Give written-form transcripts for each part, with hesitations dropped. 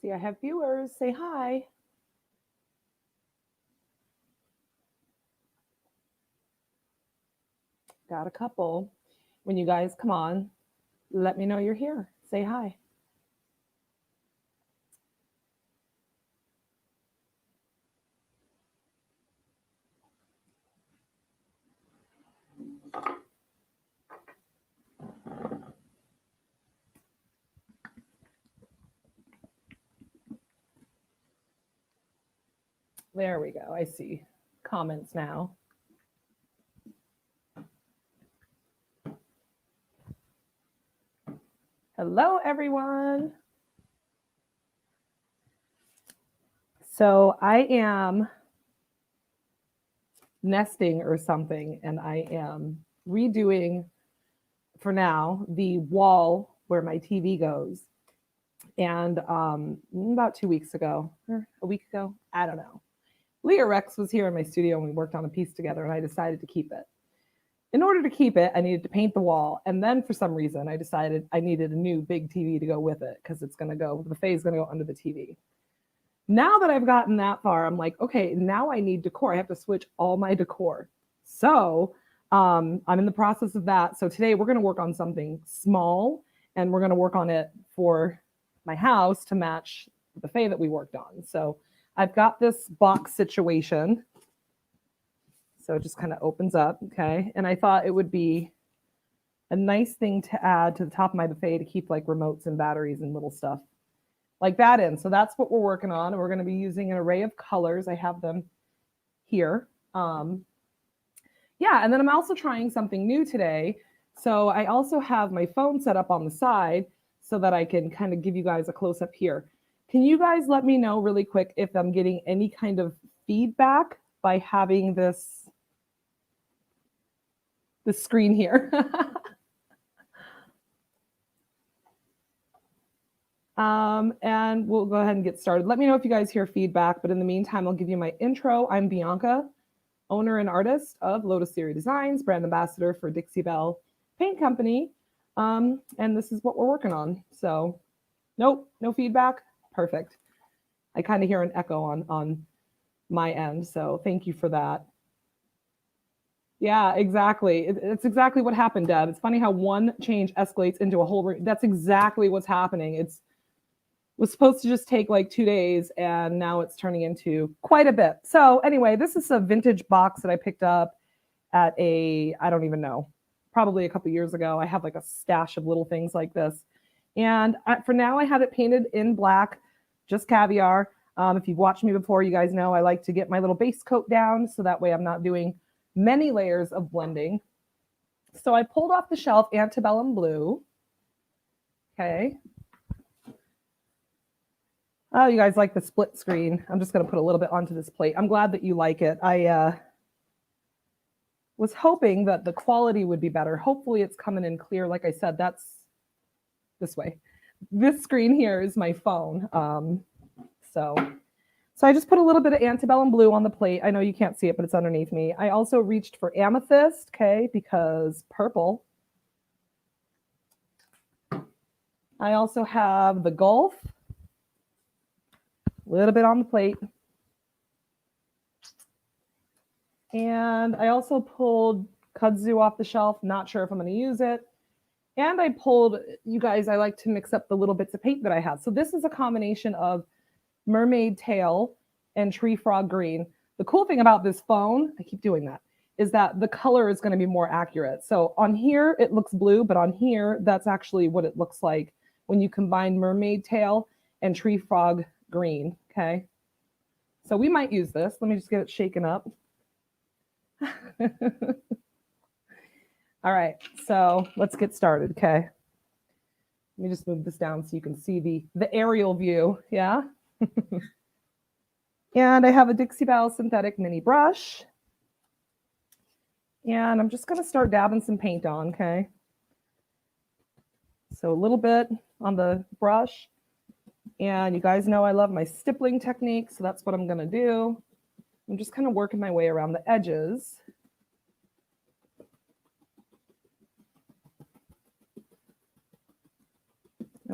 See, I have viewers. Say hi. Got a couple. When you guys come on, let me know you're here. Say hi. There we go. I see comments now. Hello, everyone. So I am nesting or something, and I am redoing, for now, the wall where my TV goes. And about 2 weeks ago, or a week ago, I don't know, Leah Rex was here in my studio and we worked on a piece together, and I decided to keep it. In order to keep it, I needed to paint the wall. And then for some reason, I decided I needed a new big TV to go with it because it's going to go, the buffet is going to go under the TV. Now that I've gotten that far, I'm like, okay, now I need decor. I have to switch all my decor. So I'm in the process of that. So today we're going to work on something small, and we're going to work on it for my house to match the buffet that we worked on. So I've got this box situation. So it just kind of opens up, okay? And I thought it would be a nice thing to add to the top of my buffet to keep like remotes and batteries and little stuff like that in. So that's what we're working on. And we're going to be using an array of colors. I have them here. Yeah, and then I'm also trying something new today. So I also have my phone set up on the side so that I can kind of give you guys a close-up here. Can you guys let me know really quick if I'm getting any kind of feedback by having this screen here? And we'll go ahead and get started. Let me know if you guys hear feedback, but in the meantime, I'll give you my intro. I'm Bianca, owner and artist of Lotus Theory Designs, brand ambassador for Dixie Belle Paint Company. And this is what we're working on. So nope, no feedback. Perfect. I kind of hear an echo on my end. So thank you for that. Yeah, exactly. It's exactly what happened, Deb. It's funny how one change escalates into a whole. That's exactly what's happening. It was supposed to just take like 2 days, and now it's turning into quite a bit. So anyway, this is a vintage box that I picked up at I don't even know, probably a couple years ago. I have like a stash of little things like this. And for now, I have it painted in black, just caviar. If you've watched me before, you guys know I like to get my little base coat down so that way I'm not doing many layers of blending. So I pulled off the shelf Antebellum Blue. Okay. Oh, you guys like the split screen. I'm just going to put a little bit onto this plate. I'm glad that you like it. I was hoping that the quality would be better. Hopefully it's coming in clear. Like I said, that's this way. This screen here is my phone. So I just put a little bit of Antebellum Blue on the plate. I know you can't see it, but it's underneath me. I also reached for Amethyst, okay, because purple. I also have the Gulf, a little bit on the plate. And I also pulled kudzu off the shelf. Not sure if I'm going to use it. And I pulled, you guys, I like to mix up the little bits of paint that I have. So this is a combination of mermaid tail and tree frog green. The cool thing about this phone, I keep doing that, is that the color is going to be more accurate. So on here, it looks blue, but on here, that's actually what it looks like when you combine mermaid tail and tree frog green, okay? So we might use this. Let me just get it shaken up. All right, so let's get started, okay? Let me just move this down so you can see the aerial view, yeah? And I have a Dixie Belle synthetic mini brush. And I'm just going to start dabbing some paint on, okay? So a little bit on the brush. And you guys know I love my stippling technique, so that's what I'm going to do. I'm just kind of working my way around the edges.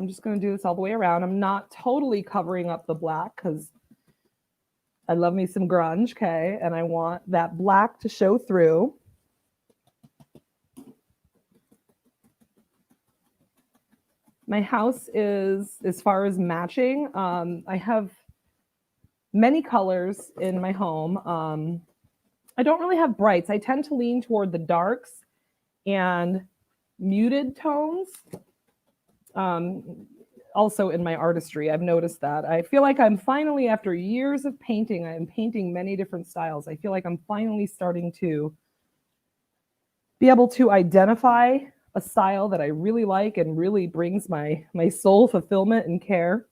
I'm just going to do this all the way around. I'm not totally covering up the black because I love me some grunge, okay? And I want that black to show through. My house is, as far as matching, I have many colors in my home. I don't really have brights. I tend to lean toward the darks and muted tones. Also in my artistry, I've noticed that. I feel like I'm finally, after years of painting, I'm painting many different styles. I feel like I'm finally starting to be able to identify a style that I really like and really brings my soul fulfillment and care.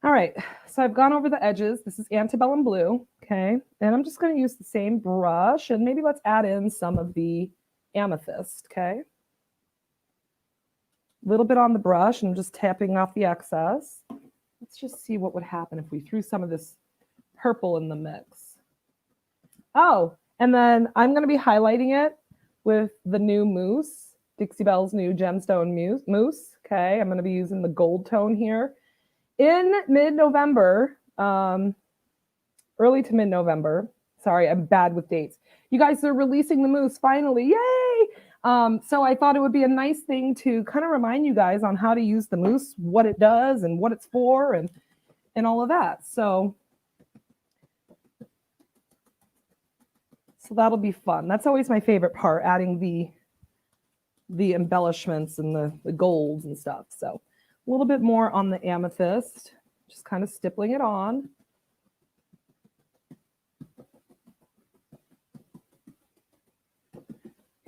All right, so I've gone over the edges. This is antebellum blue, okay? And I'm just going to use the same brush, and maybe let's add in some of the amethyst, okay? A little bit on the brush, and I'm just tapping off the excess. Let's just see what would happen if we threw some of this purple in the mix. Oh, and then I'm going to be highlighting it with the new mousse, Dixie Belle's new gemstone mousse, okay? I'm going to be using the gold tone here. In mid-November, early to mid-November, sorry, I'm bad with dates. You guys are releasing the mousse finally, yay! So I thought it would be a nice thing to kind of remind you guys on how to use the mousse, what it does and what it's for and all of that. So that'll be fun. That's always my favorite part, adding the embellishments and the golds and stuff. So a little bit more on the amethyst, just kind of stippling it on.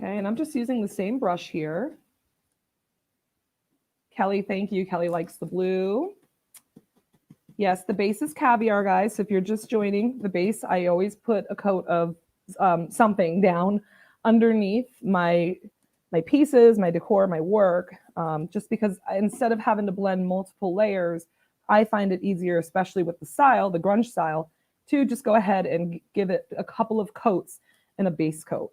Okay, and I'm just using the same brush here. Kelly, thank you. Kelly likes the blue. Yes, the base is caviar, guys. So if you're just joining the base, I always put a coat of something down underneath my pieces, my decor, my work, just because instead of having to blend multiple layers, I find it easier, especially with the style, the grunge style, to just go ahead and give it a couple of coats in a base coat.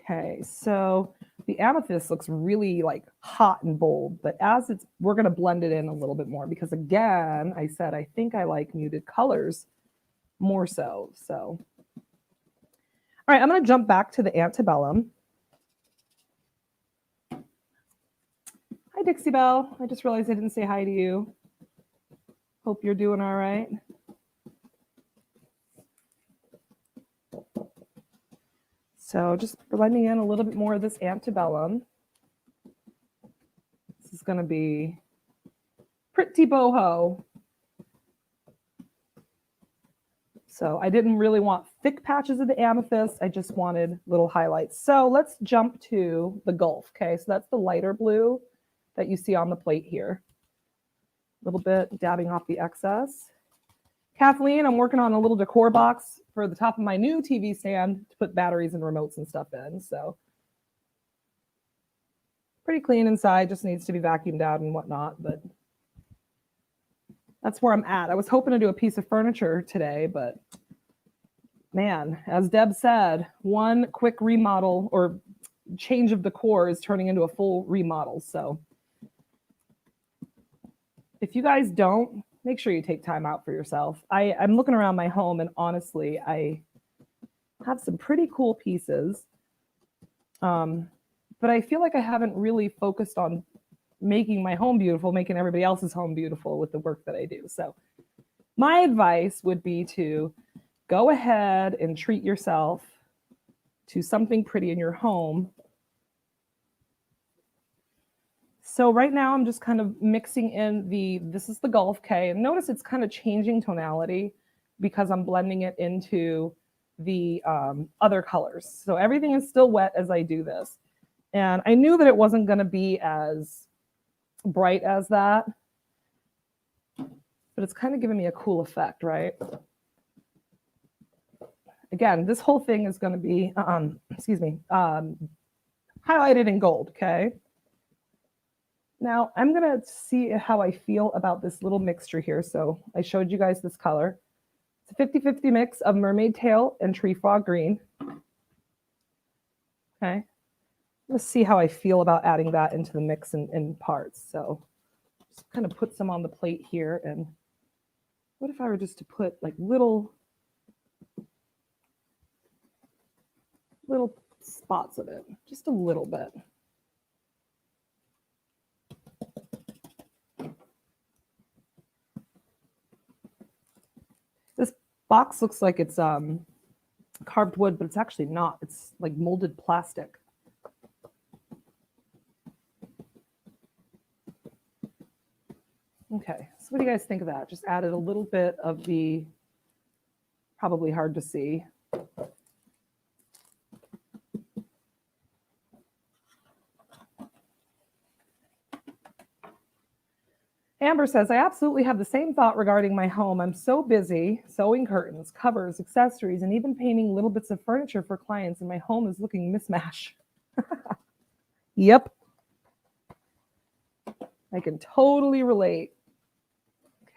Okay, so the amethyst looks really like hot and bold, but as we're going to blend it in a little bit more because again, I said I think I like muted colors more so. So, all right, I'm going to jump back to the antebellum. Hi, Dixie Belle. I just realized I didn't say hi to you. Hope you're doing all right. So just blending in a little bit more of this antebellum. This is going to be pretty boho. So I didn't really want thick patches of the amethyst. I just wanted little highlights. So let's jump to the Gulf. Okay, so that's the lighter blue that you see on the plate here. A little bit dabbing off the excess. Kathleen, I'm working on a little decor box for the top of my new TV stand to put batteries and remotes and stuff in. So pretty clean inside, just needs to be vacuumed out and whatnot, but that's where I'm at. I was hoping to do a piece of furniture today, but man, as Deb said, one quick remodel or change of decor is turning into a full remodel. So if you guys don't, make sure you take time out for yourself. I'm looking around my home and honestly, I have some pretty cool pieces. But I feel like I haven't really focused on making my home beautiful, making everybody else's home beautiful with the work that I do. So my advice would be to go ahead and treat yourself to something pretty in your home. So right now I'm just kind of mixing in this is the Gulf K, and notice it's kind of changing tonality because I'm blending it into the other colors. So everything is still wet as I do this. And I knew that it wasn't going to be as bright as that, but it's kind of giving me a cool effect, right? Again, this whole thing is going to be, highlighted in gold, okay? Now I'm going to see how I feel about this little mixture here. So I showed you guys this color. It's a 50-50 mix of mermaid tail and tree frog green. Okay. Let's see how I feel about adding that into the mix in parts. So just kind of put some on the plate here. And what if I were just to put like little spots of it, just a little bit. This box looks like it's carved wood, but it's actually not. It's like molded plastic. Okay, so what do you guys think of that? Just added a little bit of the, probably hard to see. Amber says, I absolutely have the same thought regarding my home. I'm so busy sewing curtains, covers, accessories, and even painting little bits of furniture for clients, and my home is looking mismatched. Yep. I can totally relate.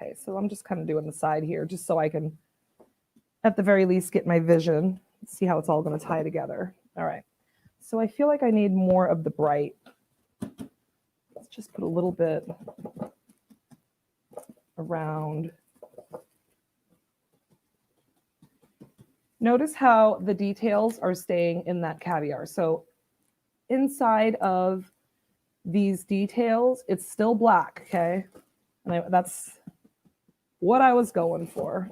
Okay, so I'm just kind of doing the side here just so I can, at the very least, get my vision, see how it's all going to tie together. All right. So I feel like I need more of the bright. Let's just put a little bit around. Notice how the details are staying in that caviar. So inside of these details, it's still black, okay? And that's what I was going for.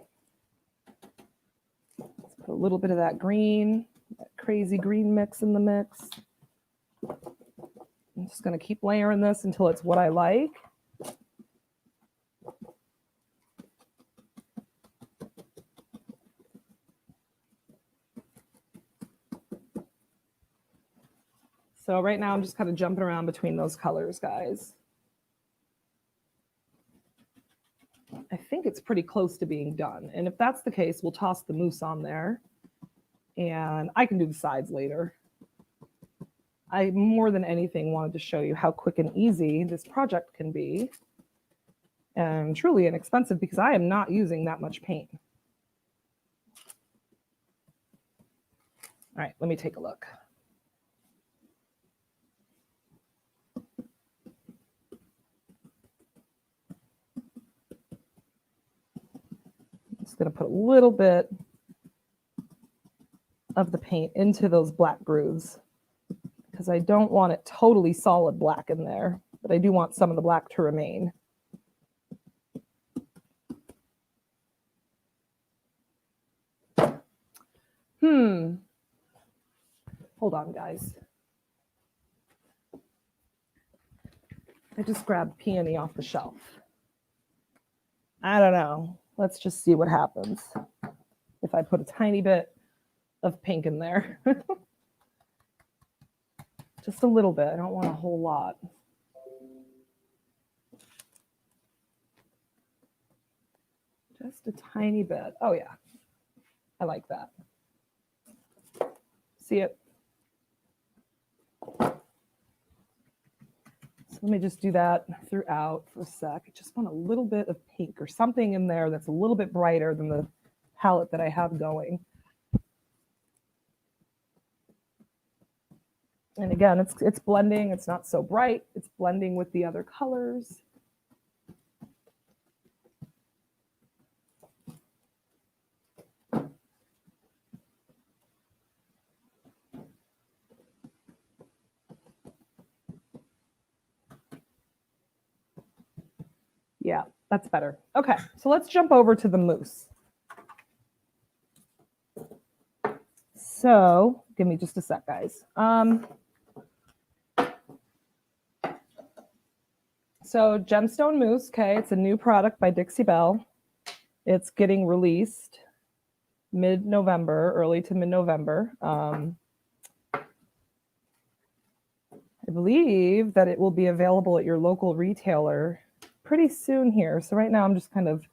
Let's put a little bit of that green, that crazy green mix in the mix. I'm just going to keep layering this until it's what I like. So right now I'm just kind of jumping around between those colors, guys. I think it's pretty close to being done. And if that's the case, we'll toss the mousse on there. And I can do the sides later. I more than anything wanted to show you how quick and easy this project can be. And truly inexpensive because I am not using that much paint. All right, let me take a look. Just going to put a little bit of the paint into those black grooves because I don't want it totally solid black in there, but I do want some of the black to remain. Hold on, guys. I just grabbed peony off the shelf. I don't know. Let's just see what happens if I put a tiny bit of pink in there. Just a little bit. I don't want a whole lot. Just a tiny bit. Oh, yeah. I like that. See it? So let me just do that throughout for a sec. I just want a little bit of pink or something in there that's a little bit brighter than the palette that I have going. And again, it's blending. It's not so bright. It's blending with the other colors. Yeah, that's better. Okay, so let's jump over to the mousse. So give me just a sec, guys. So gemstone mousse, okay, it's a new product by Dixie Belle. It's getting released mid-November, early to mid-November. I believe that it will be available at your local retailer pretty soon here. So right now I'm just kind of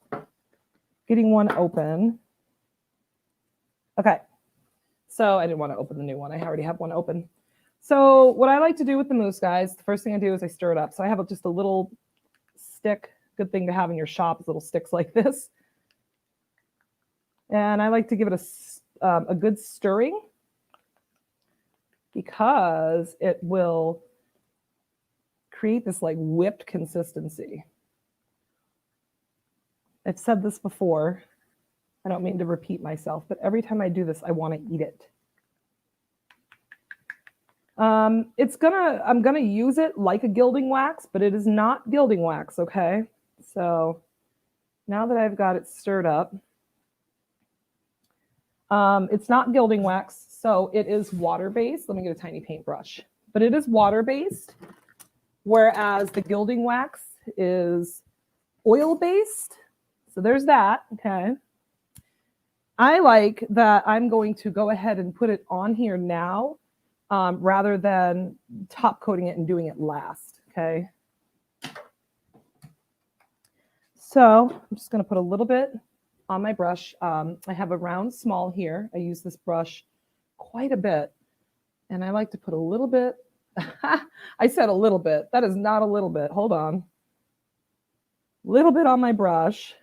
getting one open. Okay, so I didn't want to open the new one. I already have one open. So what I like to do with the mousse, guys, the first thing I do is I stir it up. So I have just a little stick. Good thing to have in your shop is little sticks like this. And I like to give it a good stirring. because it will create this like whipped consistency. I've said this before. I don't mean to repeat myself, but every time I do this, I want to eat it. I'm gonna use it like a gilding wax, but it is not gilding wax, okay? So now that I've got it stirred up, it's not gilding wax, so it is water-based. Let me get a tiny paintbrush. But it is water-based, whereas the gilding wax is oil-based. So there's that, okay? I like that I'm going to go ahead and put it on here now rather than top coating it and doing it last, okay? So I'm just going to put a little bit on my brush. I have a round small here. I use this brush quite a bit, and I like to put a little bit. I said a little bit. That is not a little bit. Hold on. Little bit on my brush.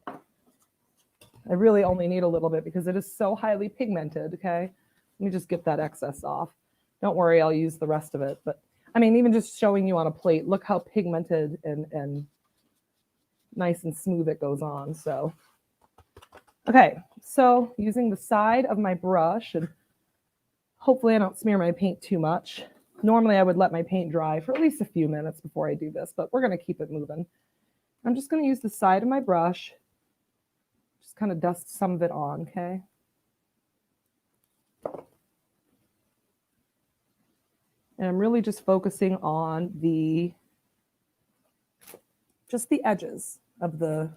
I really only need a little bit because it is so highly pigmented, okay? Let me just get that excess off. Don't worry, I'll use the rest of it. But I mean, even just showing you on a plate, look how pigmented and nice and smooth it goes on. So, okay, so using the side of my brush, and hopefully I don't smear my paint too much. Normally I would let my paint dry for at least a few minutes before I do this, but we're going to keep it moving. I'm just going to use the side of my brush, just kind of dust some of it on, okay? And I'm really just focusing on just the edges of the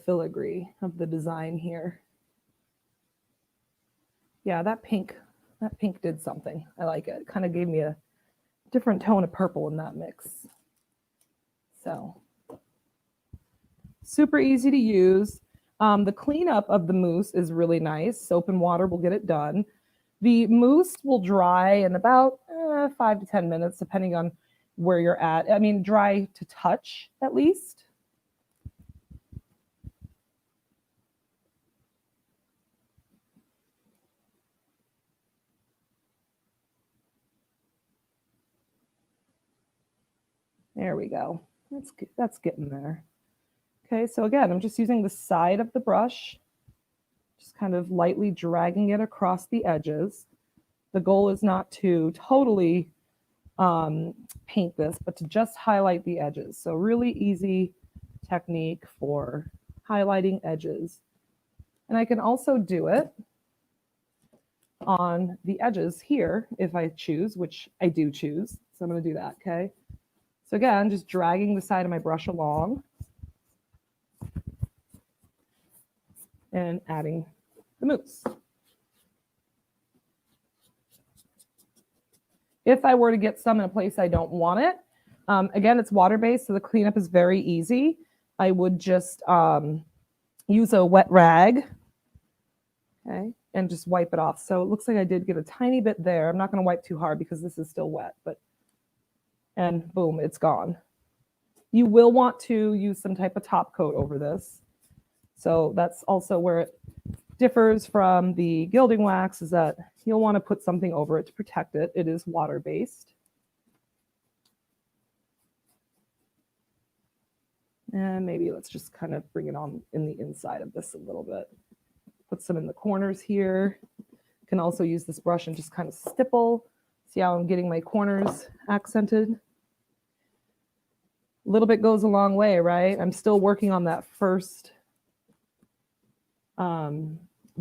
filigree of the design here. Yeah, that pink did something. I like it. It kind of gave me a different tone of purple in that mix. So super easy to use. The cleanup of the mousse is really nice. Soap and water will get it done. The mousse will dry in about 5 to 10 minutes, depending on where you're at. I mean, dry to touch at least. There we go. That's getting there. Okay, so again, I'm just using the side of the brush, just kind of lightly dragging it across the edges. The goal is not to totally paint this, but to just highlight the edges. So really easy technique for highlighting edges. And I can also do it on the edges here if I choose, which I do choose. So I'm going to do that, okay? So again, just dragging the side of my brush along and adding the mousse. If I were to get some in a place I don't want it, again, it's water-based, so the cleanup is very easy. I would just use a wet rag, okay, and just wipe it off. So it looks like I did get a tiny bit there. I'm not going to wipe too hard because this is still wet, and boom, it's gone. You will want to use some type of top coat over this. So that's also where it differs from the gilding wax, is that you'll want to put something over it to protect it. It is water-based. And maybe let's just kind of bring it on in the inside of this a little bit. Put some in the corners here. You can also use this brush and just kind of stipple. See how I'm getting my corners accented? A little bit goes a long way, right? I'm still working on that first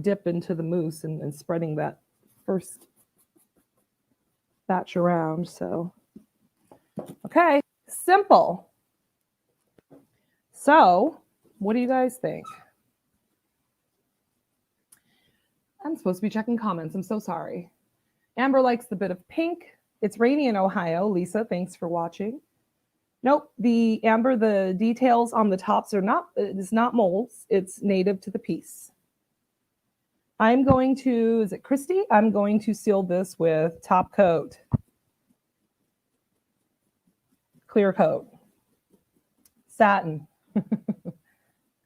dip into the mousse and spreading that first batch around. So, okay, simple. So, what do you guys think? I'm supposed to be checking comments. I'm so sorry. Amber likes the bit of pink. It's rainy in Ohio. Lisa, thanks for watching. Nope, Amber, the details on the tops it's not molds. It's native to the piece. I'm going to, is it Christy? I'm going to seal this with top coat. Clear coat. Satin.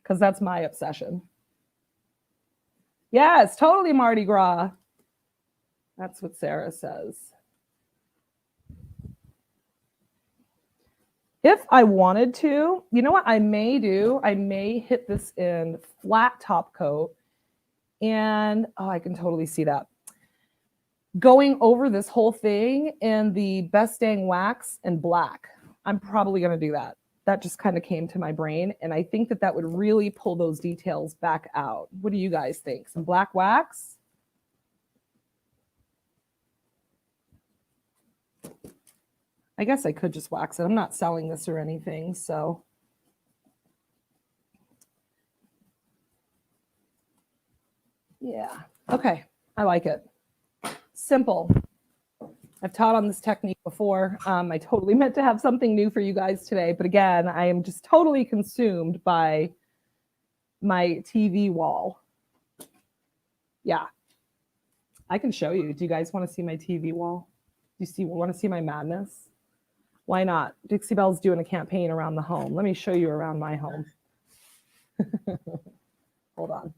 Because that's my obsession. Yeah, it's totally Mardi Gras. That's what Sarah says. If I wanted to, you know what I may do? I may hit this in flat top coat. And, oh, I can totally see that. Going over this whole thing in the Best Dang Wax and black. I'm probably going to do that. That just kind of came to my brain. And I think that that would really pull those details back out. What do you guys think? Some black wax? I guess I could just wax it. I'm not selling this or anything, so. Yeah, okay, I like it. Simple. I've taught on this technique before. I totally meant to have something new for you guys today, but again, I am just totally consumed by my TV wall. Yeah, I can show you. Do you guys want to see my TV wall? Do you want to see my madness? Why not? Dixie Belle's doing a campaign around the home. Let me show you around my home. Hold on.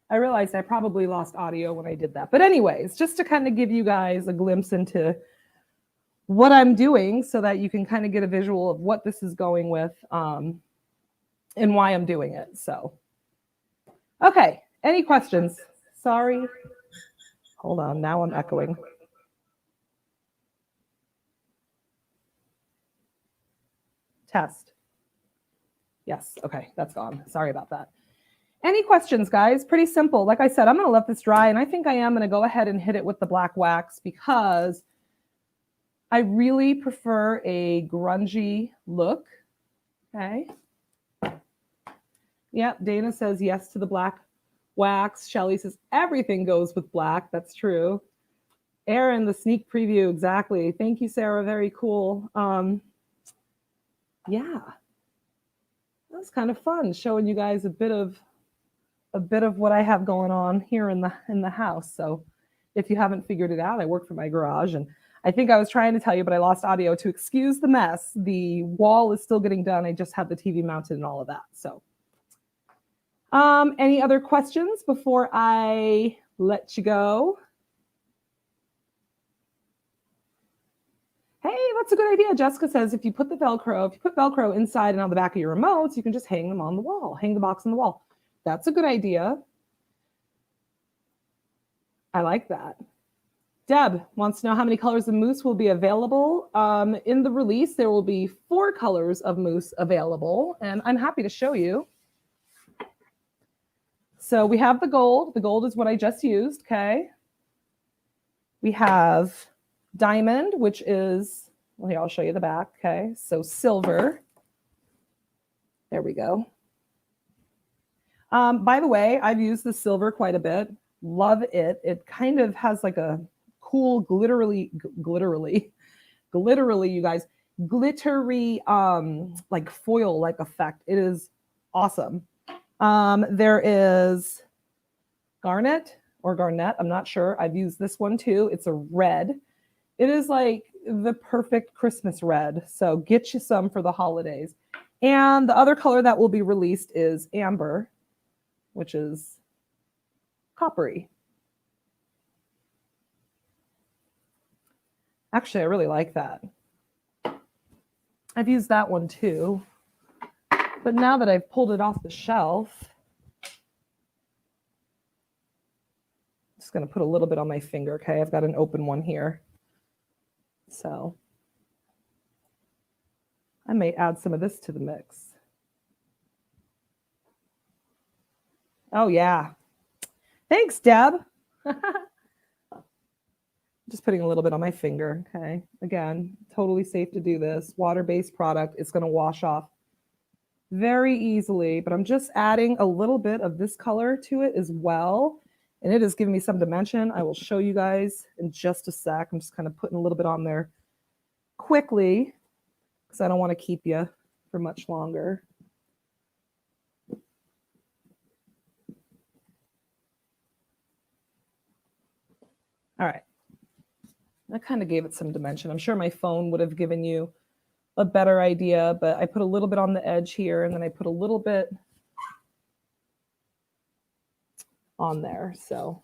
I realized I probably lost audio when I did that. But anyways, just to kind of give you guys a glimpse into what I'm doing so that you can kind of get a visual of what this is going with and why I'm doing it. So, okay, any questions? Sorry. Hold on, now I'm echoing. Test. Yes, okay, that's gone. Sorry about that. Any questions, guys? Pretty simple. Like I said, I'm going to let this dry, and I think I am going to go ahead and hit it with the black wax because I really prefer a grungy look. Okay. Yep, Dana says yes to the black wax. Shelly says everything goes with black. That's true. Aaron, the sneak preview, exactly. Thank you, Sarah. Very cool. Yeah, that was kind of fun showing you guys a bit of what I have going on here in the house. So if you haven't figured it out, I work from my garage, and I think I was trying to tell you, but I lost audio. To excuse the mess, the wall is still getting done. I just have the TV mounted and all of that. So any other questions before I let you go? Hey, that's a good idea. Jessica says if you put Velcro inside and on the back of your remotes, you can just hang them on the wall, hang the box on the wall. That's a good idea. I like that. Deb wants to know how many colors of mousse will be available. In the release, there will be 4 colors of mousse available, and I'm happy to show you. So we have the gold. The gold is what I just used, okay? We have diamond, which is, well, here, I'll show you the back, okay? So silver. There we go. By the way, I've used the silver quite a bit. Love it. It kind of has like a cool glittery, you guys, glittery like foil like effect. It is awesome. There is garnet or garnet, I'm not sure. I've used this one too. It's a red. It is like the perfect Christmas red. So get you some for the holidays. And the other color that will be released is amber, which is coppery. Actually, I really like that. I've used that one too. But now that I've pulled it off the shelf, I'm just going to put a little bit on my finger, okay? I've got an open one here. So I may add some of this to the mix. Oh, yeah. Thanks, Deb. Just just putting a little bit on my finger. Okay. Again, totally safe to do this. Water-based product. It's going to wash off very easily, but I'm just adding a little bit of this color to it as well. And it is giving me some dimension. I will show you guys in just a sec. I'm just kind of putting a little bit on there quickly because I don't want to keep you for much longer. All right. I kind of gave it some dimension. I'm sure my phone would have given you a better idea, but I put a little bit on the edge here, and then I put a little bit on there. So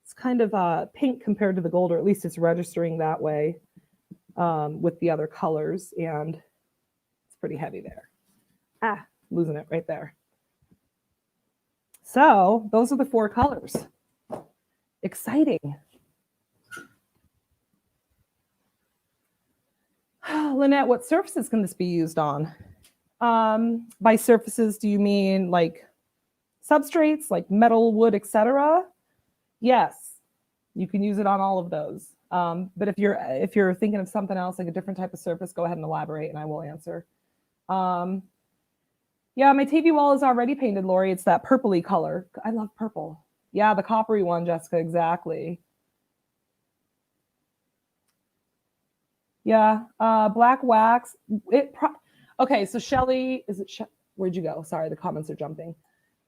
it's kind of pink compared to the gold, or at least it's registering that way with the other colors, and it's pretty heavy there. Ah, losing it right there. So those are the 4 colors. Exciting. Lynette, what surfaces can this be used on? By surfaces, do you mean like substrates, like metal, wood, etc.? Yes, you can use it on all of those. But if you're thinking of something else, like a different type of surface, go ahead and elaborate, and I will answer. Yeah, my TV wall is already painted, Lori. It's that purpley color. I love purple. Yeah, the coppery one, Jessica, exactly. Yeah, black wax. Okay, so Shelly, where'd you go? Sorry, the comments are jumping.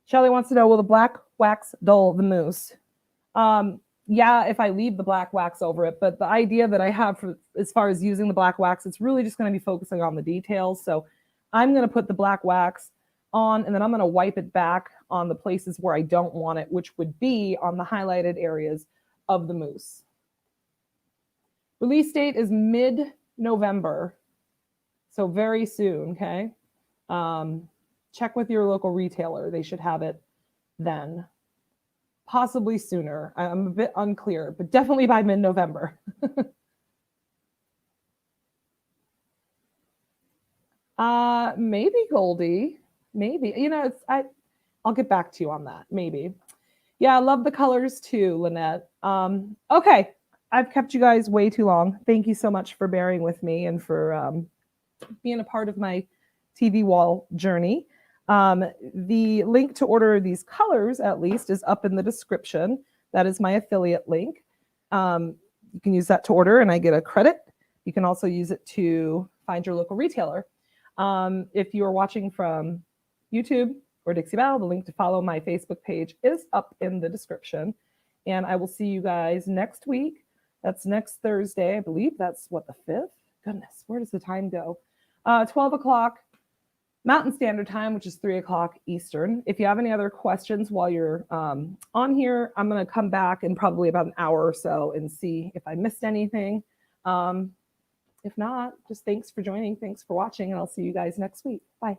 Shelly wants to know, will the black wax dull the mousse? Yeah, if I leave the black wax over it, but the idea that I have for as far as using the black wax, it's really just going to be focusing on the details. So I'm going to put the black wax on, and then I'm going to wipe it back on the places where I don't want it, which would be on the highlighted areas of the mousse. Release date is mid-November, so very soon, okay? Check with your local retailer. They should have it then. Possibly sooner. I'm a bit unclear, but definitely by mid-November. Maybe Goldie. Maybe. You know, I'll get back to you on that. Maybe. Yeah, I love the colors too, Lynette. Okay. I've kept you guys way too long. Thank you so much for bearing with me and for being a part of my TV wall journey. The link to order these colors, at least, is up in the description. That is my affiliate link. You can use that to order and I get a credit. You can also use it to find your local retailer. If you are watching from YouTube or Dixie Belle, the link to follow my Facebook page is up in the description. And I will see you guys next week. That's next Thursday. I believe that's what, the 5th? Goodness, where does the time go? 12 o'clock Mountain Standard Time, which is 3 o'clock Eastern. If you have any other questions while you're on here, I'm going to come back in probably about an hour or so and see if I missed anything. If not, just thanks for joining. Thanks for watching, and I'll see you guys next week. Bye.